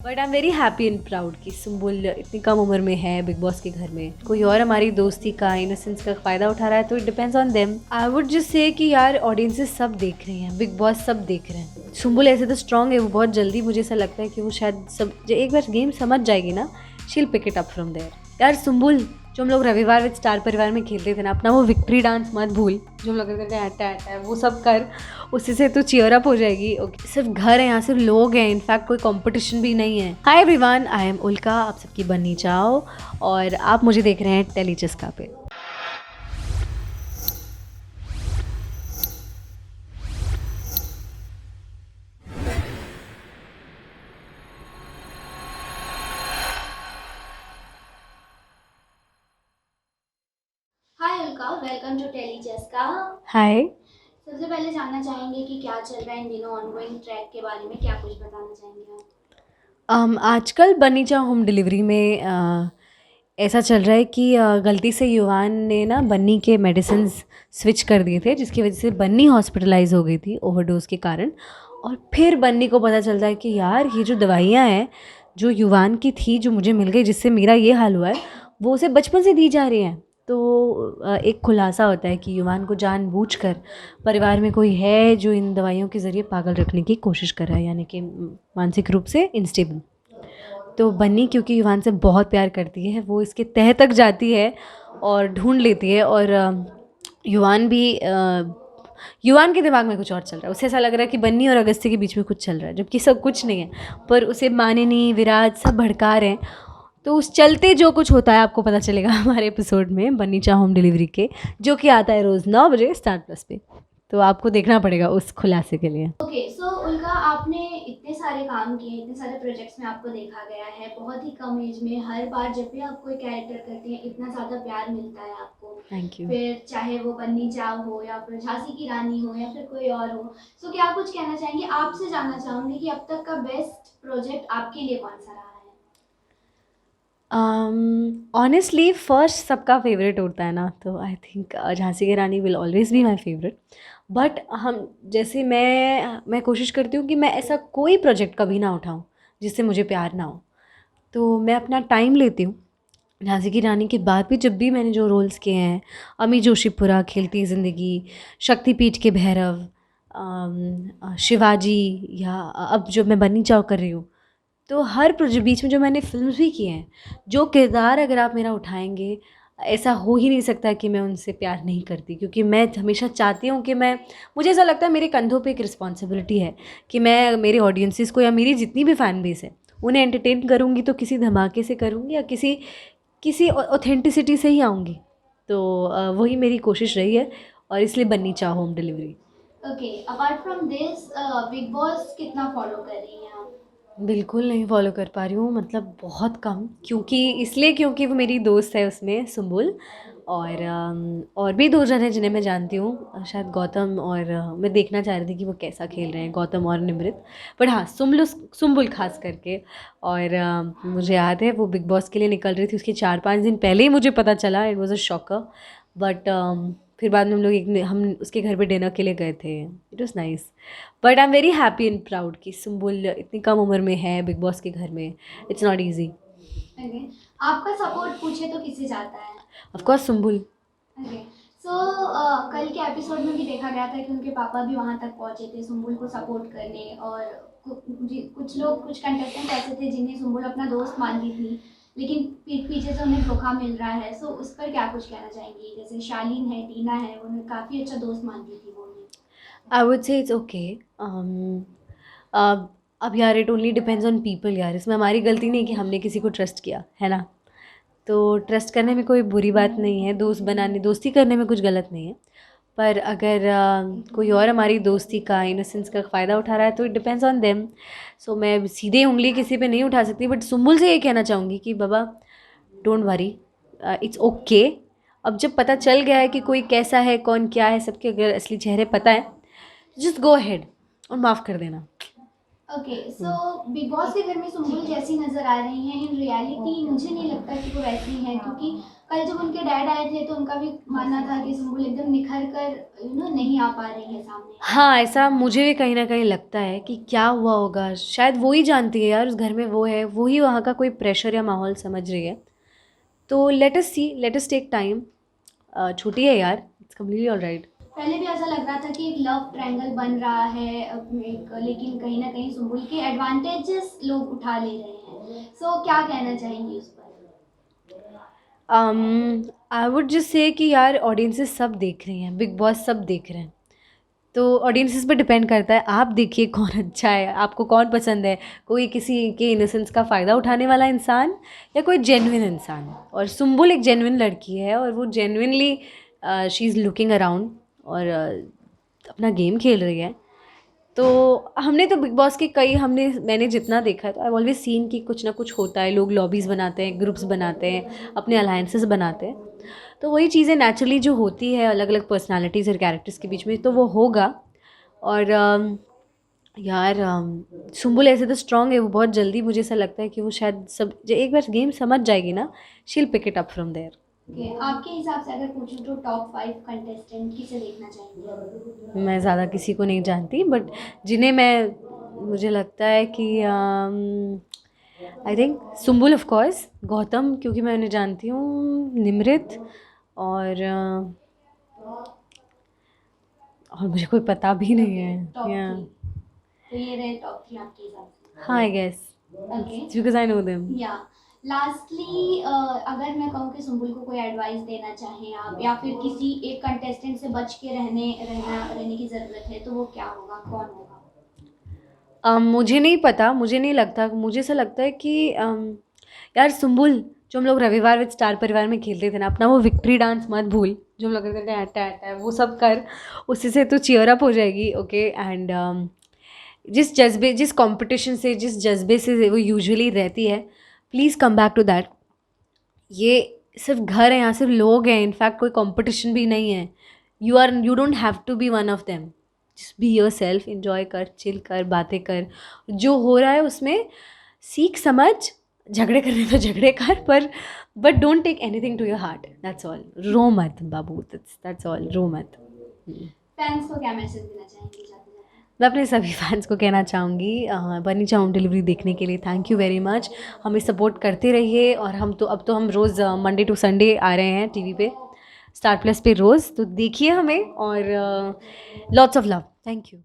But I am very happy and proud कि सुम्बुल इतनी कम उम्र में है बिग बॉस के घर में। कोई और हमारी दोस्ती का इनोसेंस का फ़ायदा उठा रहा है तो it depends on them. I would just say कि यार ऑडियंसेस सब देख रही हैं, बिग बॉस सब देख रहे हैं। सुम्बुल ऐसे तो स्ट्रॉन्ग है, वो बहुत जल्दी मुझे ऐसा लगता है कि वो शायद सब एक बार गेम समझ जाएगी ना, she'll pick it up from there. यार सुम्बुल, जो हम लोग रविवार विद स्टार परिवार में खेलते थे ना, अपना वो विक्ट्री डांस मत भूल, जो हम लोग करते थे ऐटा वो सब कर, उसी से तो चीयर अप हो जाएगी। ओके, सिर्फ घर है यहाँ, सिर्फ लोग हैं, इनफैक्ट कोई कंपटीशन भी नहीं है। हाय एवरीवन, आई एम उल्का, आप सबकी बन्नी चाओ और आप मुझे देख रहे हैं टेली चस्का पे। हाय उल्का, वेलकम टू टेली चस्का। हाय। सबसे पहले जानना चाहेंगे कि क्या चल रहा है इन दिनों ऑनगोइंग ट्रैक के बारे में, क्या कुछ बताना चाहेंगे आप? आजकल बन्नी चाओ होम डिलीवरी में ऐसा चल रहा है कि गलती से युवान ने ना बन्नी के मेडिसिन स्विच कर दिए थे, जिसकी वजह से बन्नी हॉस्पिटलाइज हो गई थी ओवरडोज के कारण। और फिर बन्नी को पता चलता है कि यार ये जो दवाइयाँ हैं जो युवान की थी, जो मुझे मिल गई, जिससे मेरा ये हाल हुआ है, वो उसे बचपन से दी जा रही हैं। तो एक खुलासा होता है कि युवान को जानबूझकर परिवार में कोई है जो इन दवाइयों के ज़रिए पागल रखने की कोशिश कर रहा है, यानी कि मानसिक रूप से इनस्टेबल। तो बन्नी क्योंकि युवान से बहुत प्यार करती है, वो इसके तह तक जाती है और ढूंढ लेती है। और युवान भी युवान के दिमाग में कुछ और चल रहा है। उसे ऐसा लग रहा है कि बन्नी और अगस्त्य के बीच में कुछ चल रहा है, जबकि सब कुछ नहीं है। पर उसे मानिनी, विराज सब भड़का रहे हैं। तो उस चलते जो कुछ होता है आपको पता चलेगा हमारे एपिसोड में, बन्नी चाहो होम डिलीवरी के, जो कि आता है रोज़ 9 बजे स्टार प्लस पे। तो आपको देखना पड़ेगा उस खुलासे के लिए। ओके, सो उल्का, आपने इतने सारे काम किए, इतने सारे प्रोजेक्ट्स में आपको देखा गया है, बहुत ही कम एज में हर बार जब भी आप कोई कैरेक्टर करते हैं इतना ज़्यादा प्यार मिलता है आपको। Thank you. फिर चाहे वो बन्नी चाव हो या फिर झांसी की रानी हो या फिर कोई और हो। सो क्या कुछ कहना चाहेंगे? आपसे जानना चाहूँगी कि अब तक का बेस्ट प्रोजेक्ट आपके लिए कौन सा रहा है? ऑनेस्टली फर्स्ट सबका फेवरेट होता है ना, तो आई थिंक झांसी की Rani will always be my favourite. But हम जैसे मैं कोशिश करती हूँ कि मैं ऐसा कोई प्रोजेक्ट कभी ना उठाऊँ जिससे मुझे प्यार ना हो। तो मैं अपना टाइम लेती हूँ। झांसी की रानी के बाद भी जब भी मैंने जो रोल्स किए हैं, अमी जोशीपुरा, खेलती ज़िंदगी, शक्तिपीठ के भैरव, शिवाजी, या अब जो मैं बन्नी चाव कर रही हूँ, तो हर प्रोजेक्ट बीच में जो मैंने फिल्म्स भी किए हैं, जो किरदार अगर आप मेरा उठाएँगे, ऐसा हो ही नहीं सकता कि मैं उनसे प्यार नहीं करती। क्योंकि मैं हमेशा चाहती हूँ कि मुझे ऐसा लगता है मेरे कंधों पे एक रिस्पॉन्सिबिलिटी है कि मैं मेरे ऑडियंसेस को या मेरी जितनी भी फ़ैन बेस है उन्हें एंटरटेन करूँगी, तो किसी धमाके से करूँगी या किसी किसी ऑथेंटिसिटी से ही आऊँगी। तो वही मेरी कोशिश रही है और इसलिए बन्नी चाहो home delivery. Okay, apart from this, big boss कितना फॉलो कर रही हैं आप? बिल्कुल नहीं फ़ॉलो कर पा रही हूँ, मतलब बहुत कम। क्योंकि वो मेरी दोस्त है उसमें, सुम्बुल, और भी 2 जन हैं जिन्हें मैं जानती हूँ, शायद गौतम, और मैं देखना चाह रही थी कि वो कैसा खेल रहे हैं, गौतम और निमृत। बट हाँ, सुम्बुल ख़ास करके। और मुझे याद है वो बिग बॉस के लिए निकल रही थी, उसके 4-5 दिन पहले ही मुझे पता चला, it was a shocker. But फिर बाद में हम उसके घर पे डिनर के लिए गए थे, it was nice. But I am very happy and proud कि सुम्बुल इतनी कम उम्र में है बिग बॉस के घर में। It's not easy. ओके, आपका सपोर्ट पूछे तो किसे जाता है? Of course Sumbul. ओके, सो कल के एपिसोड में भी देखा गया था कि उनके पापा भी वहाँ तक पहुँचे थे सुम्बुल को सपोर्ट करने, और कुछ लोग, कुछ कंटेस्टेंट ऐसे थे जिन्हें सुम्बुल अपना दोस्त मानती थी, लेकिन पीठ पीछे से उन्हें धोखा मिल रहा है। सो उस पर क्या कुछ कहना चाहेंगी? जैसे शालीन है, टीना है, उन्हें काफ़ी अच्छा दोस्त मानती थी वो उन्हें। I would say it's okay. अब यार it only depends on people यार, इसमें हमारी गलती नहीं कि हमने किसी को ट्रस्ट किया है ना। तो ट्रस्ट करने में कोई बुरी बात नहीं है, दोस्ती करने में कुछ गलत नहीं है। पर अगर कोई और हमारी दोस्ती का इनोसेंस का फ़ायदा उठा रहा है तो इट डिपेंड्स ऑन देम। सो मैं सीधे उंगली किसी पे नहीं उठा सकती, बट सुम्बुल से ये कहना चाहूँगी कि बाबा, डोंट वरी, इट्स ओके। अब जब पता चल गया है कि कोई कैसा है, कौन क्या है, सबके अगर असली चेहरे पता है, जस्ट गो अहेड और माफ़ कर देना। ओके, सो बिग बॉस के घर में सुम्बुल जैसी नज़र आ रही हैं, इन रियलिटी मुझे नहीं लगता कि वो वैसी हैं, क्योंकि कल जब उनके डैड आए थे तो उनका भी मानना था कि सुम्बुल एकदम निखर कर नहीं आ पा रही है सामने। हाँ, ऐसा मुझे भी कहीं न कहीं लगता है कि क्या हुआ होगा, शायद वो ही जानती है यार, उस घर में वो है, वो ही वहाँ का कोई प्रेशर या माहौल समझ रही है। तो लेट अस सी, लेट अस टेक टाइम। छुट्टी है यार, इट्स कंप्लीटली ऑलराइट। पहले भी ऐसा लग रहा था कि एक लव ट्रायंगल बन रहा है, एक, लेकिन कहीं ना कहीं सुम्बुल के एडवांटेजेस लोग उठा ले रहे हैं। सो क्या कहना चाहेंगी उस पर? आई वुड जस्ट से कि यार ऑडियंसेस सब देख रही हैं, बिग बॉस सब देख रहे हैं, तो ऑडियंसेस पे डिपेंड करता है। आप देखिए कौन अच्छा है, आपको कौन पसंद है, कोई किसी के इनोसेंस का फ़ायदा उठाने वाला इंसान या कोई जेन्युइन इंसान। और सुम्बुल एक जेन्युइन लड़की है और वो genuinely she is looking around और अपना गेम खेल रही है। तो हमने तो बिग बॉस के कई मैंने जितना देखा है तो आई ऑलवेज सीन कि कुछ ना कुछ होता है, लोग लॉबीज़ बनाते हैं, ग्रुप्स बनाते हैं, अपने अलायंसेस बनाते हैं। तो वही चीज़ें नेचुरली जो होती है अलग अलग पर्सनालिटीज़ और कैरेक्टर्स के बीच में, तो वो होगा। और यार सुम्बुल ऐसे तो स्ट्रांग है, वो बहुत जल्दी मुझे ऐसा लगता है कि वो शायद सब एक बार गेम समझ जाएगी ना, she will pick it up from there. Okay, आपके हिसाब से अगर पूछूं तो टॉप 5 कंटेस्टेंट किसे देखना चाहेंगे? मैं ज़्यादा किसी को नहीं जानती, बट जिन्हें मुझे लगता है कि I think Sumbul of course, Gautam क्योंकि मैं उन्हें जानती हूँ, निमृत और मुझे कोई पता भी नहीं है। टॉप या 3, तो ये रहे टॉप 3 आपके हिसाब से? हाँ, I guess okay, because I know them. या लास्टली अगर मैं कहूँ कि सुम्बुल को कोई एडवाइस देना चाहें आप, या फिर किसी एक कंटेस्टेंट से बच के रहने की ज़रूरत है, तो वो क्या होगा, कौन होगा? मुझे नहीं पता, मुझे नहीं लगता, मुझे ऐसा लगता है कि यार सुम्बुल, जो हम लोग रविवार विद स्टार परिवार में खेलते थे ना, अपना वो विक्ट्री डांस मत भूल, जो हम लोग करते थे ऐटा ऐटा, वो सब कर, उससे तो चीयर अप हो जाएगी। ओके, एंड जिस कंपटीशन से, जिस जज्बे से वो यूजुअली रहती है, please come back to that. ये सिर्फ घर है, यहाँ सिर्फ लोग हैं, इनफैक्ट कोई कंपटीशन भी नहीं है। You don't have to be one of them, just be yourself, enjoy कर, चिल कर, बातें कर, जो हो रहा है उसमें सीख समझ, झगड़े करने तो झगड़े कर, पर but don't take anything to your heart, that's all. रो मत बाबू, दैट्स ऑल, रो मत। फैंस को क्या मैसेज देना चाहेंगे जाते जाते? मैं अपने सभी फैंस को कहना चाहूँगी, बनी चाह होम डिलीवरी देखने के लिए थैंक यू वेरी मच। हमें सपोर्ट करते रहिए, और अब तो हम रोज़ मंडे टू संडे आ रहे हैं टीवी पे, स्टार प्लस पे रोज़, तो देखिए हमें, और lots of love. Thank you.